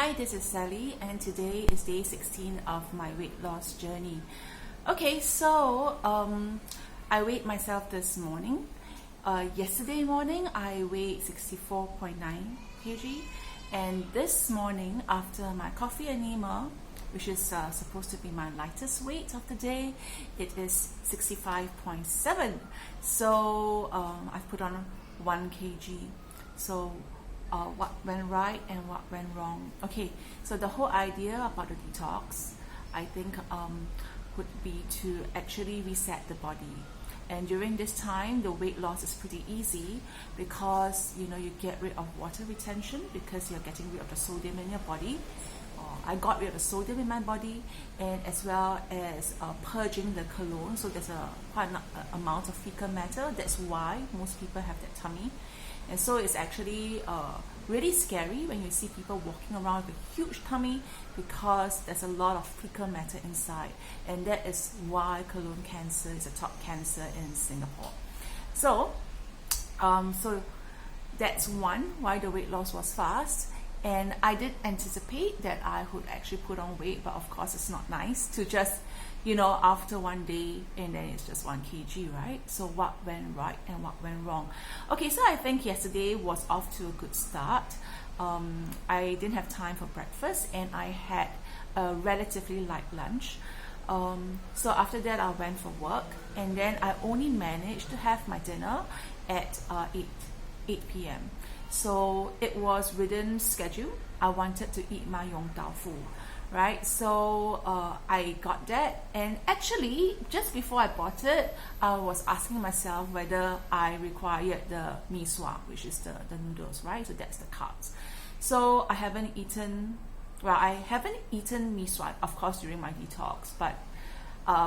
Hi, this is Sally, and today is day 16 of my weight loss journey. Okay, so I weighed myself this morning. Yesterday morning, I weighed 64.9 kg, and this morning, after my coffee enema, which is supposed to be my lightest weight of the day, it is 65.7. So I've put on 1 kg. So what went right and what went wrong? Okay, so the whole idea about the detox, I think, would be to actually reset the body. And during this time, the weight loss is pretty easy because you get rid of water retention because you're getting rid of the sodium in your body. I got rid of the sodium in my body, and as well as purging the colon. So there's quite an amount of fecal matter. That's why most people have that tummy. And so it's actually really scary when you see people walking around with a huge tummy because there's a lot of fecal matter inside. And that is why colon cancer is a top cancer in Singapore. So that's why the weight loss was fast. And I did anticipate that I would actually put on weight, but of course it's not nice to just, after one day and then it's just 1 kg, right? So what went right and what went wrong? Okay, so I think yesterday was off to a good start. I didn't have time for breakfast and I had a relatively light lunch. So after that I went for work, and then I only managed to have my dinner at 8 p.m. So it was within schedule. I wanted to eat my yong tau fu, right? So I got that, and actually just before I bought it, I was asking myself whether I required the mee sua, which is the noodles, right? So that's the carbs. So I haven't eaten mee sua, of course, during my detox, but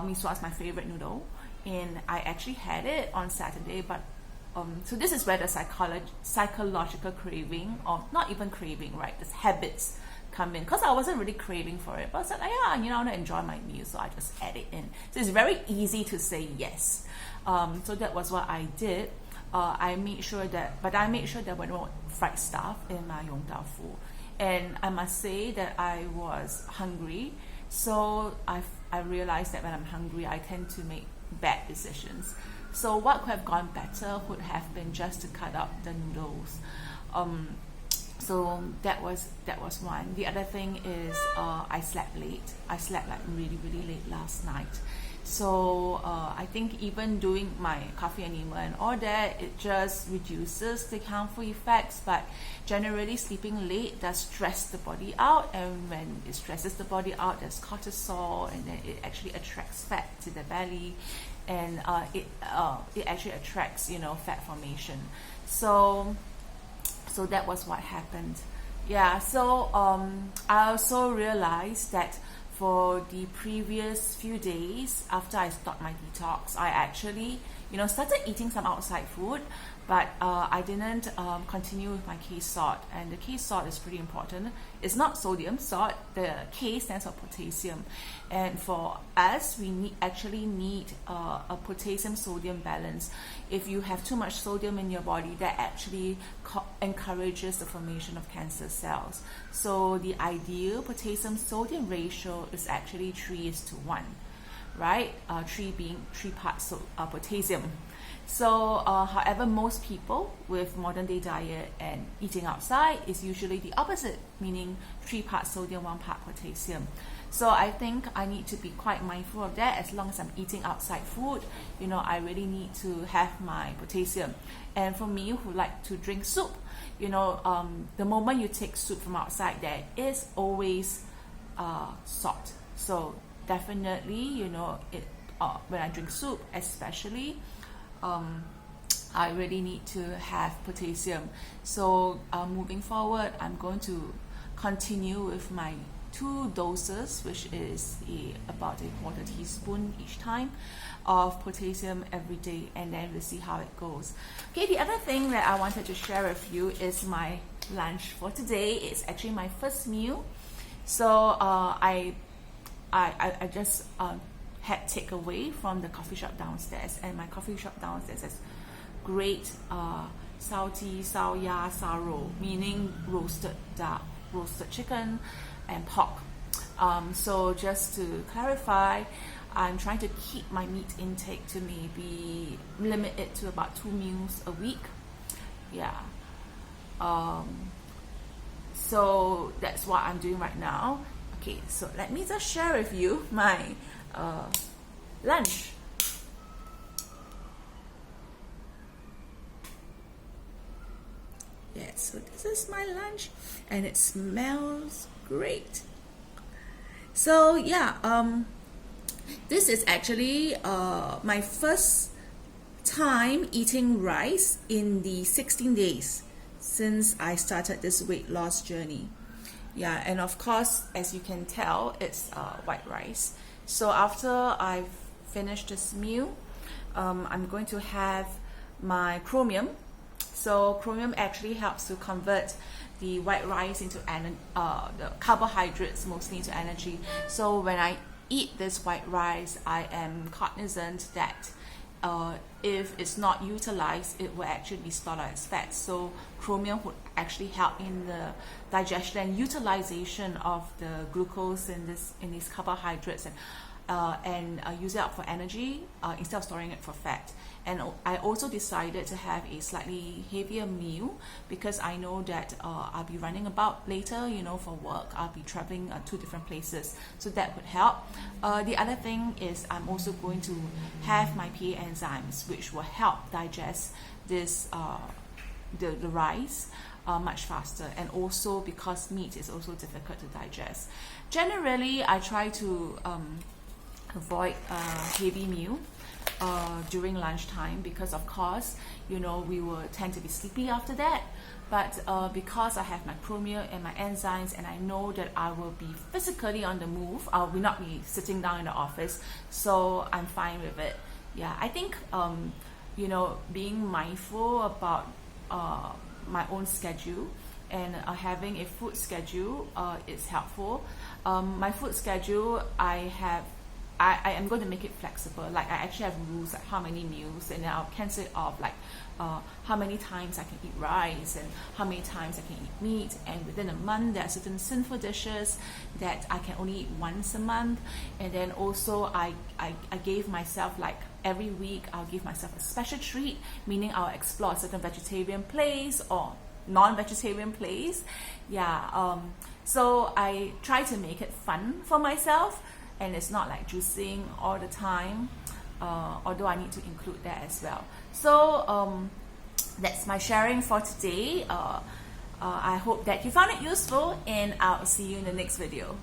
mee sua is my favorite noodle, and I actually had it on Saturday, but so this is where the psychological craving, or not even craving, right? This habits come in, because I wasn't really craving for it, but I was like, I want to enjoy my meal, so I just add it in. So it's very easy to say yes. So that was what I did. I made sure that there were no fried stuff in my yong tau fu, and I must say that I was hungry. So I realized that when I'm hungry, I tend to make bad decisions. So what could have gone better would have been just to cut out the noodles. So that was one. The other thing is I slept late. I slept like really, really late last night. So I think even doing my coffee enema and all that, it just reduces the harmful effects. But generally, sleeping late does stress the body out, and when it stresses the body out, there's cortisol, and then it actually attracts fat to the belly, and it actually attracts fat formation. So that was what happened. Yeah. So I also realized that for the previous few days after I stopped my detox, I actually started eating some outside food, but I didn't continue with my K salt, and the K salt is pretty important. It's not sodium salt. The K stands for potassium, and for us, we actually need a potassium-sodium balance. If you have too much sodium in your body, that actually encourages the formation of cancer cells. So the ideal potassium-sodium ratio is actually 3:1, right? 3 being 3 parts potassium. So however, most people with modern day diet and eating outside is usually the opposite, meaning 3 parts sodium, 1 part potassium. So I think I need to be quite mindful of that. As long as I'm eating outside food, I really need to have my potassium. And for me, who like to drink soup, the moment you take soup from outside, there is always salt. So definitely, when I drink soup, especially, I really need to have potassium. So moving forward, I'm going to continue with my 2 doses, which is about a 1/4 teaspoon each time of potassium every day, and then we'll see how it goes. Okay, the other thing that I wanted to share with you is my lunch for today. It's actually my first meal. So I just had takeaway from the coffee shop downstairs, and my coffee shop downstairs has great 烧鸡、烧鸭、烧肉, meaning roasted duck roasted chicken and pork. So just to clarify, I'm trying to keep my meat intake to maybe limit it to about 2 meals a week. Yeah. So that's what I'm doing right now. Okay, so let me just share with you my lunch. Yeah, so this is my lunch and it smells great. So yeah, this is actually my first time eating rice in the 16 days since I started this weight loss journey. Yeah, and of course, as you can tell, it's white rice. So after I've finished this meal, I'm going to have my chromium. So chromium actually helps to convert the white rice into the carbohydrates mostly into energy. So when I eat this white rice, I am cognizant that if it's not utilized, it will actually be stored as fat. So chromium would actually help in the digestion and utilization of the glucose in these carbohydrates and use it up for energy instead of storing it for fat. And I also decided to have a slightly heavier meal because I know that I'll be running about later, for work. I'll be traveling to different places, so that would help. The other thing is I'm also going to have my PA enzymes, which will help digest this the rice much faster, and also because meat is also difficult to digest. Generally, I try to avoid a heavy meal during lunchtime because of course we will tend to be sleepy after that, but because I have my chromium and my enzymes and I know that I will be physically on the move, I will not be sitting down in the office, so I'm fine with it. Yeah, I think being mindful about my own schedule and having a food schedule is helpful. My food schedule, I am going to make it flexible. Like I actually have rules like how many meals, and then I'll cancel it off, like how many times I can eat rice and how many times I can eat meat. And within a month, there are certain sinful dishes that I can only eat once a month. And then also I gave myself, like every week, I'll give myself a special treat, meaning I'll explore a certain vegetarian place or non-vegetarian place. Yeah, so I try to make it fun for myself, and it's not like juicing all the time, although I need to include that as well. So that's my sharing for today. I hope that you found it useful, and I'll see you in the next video.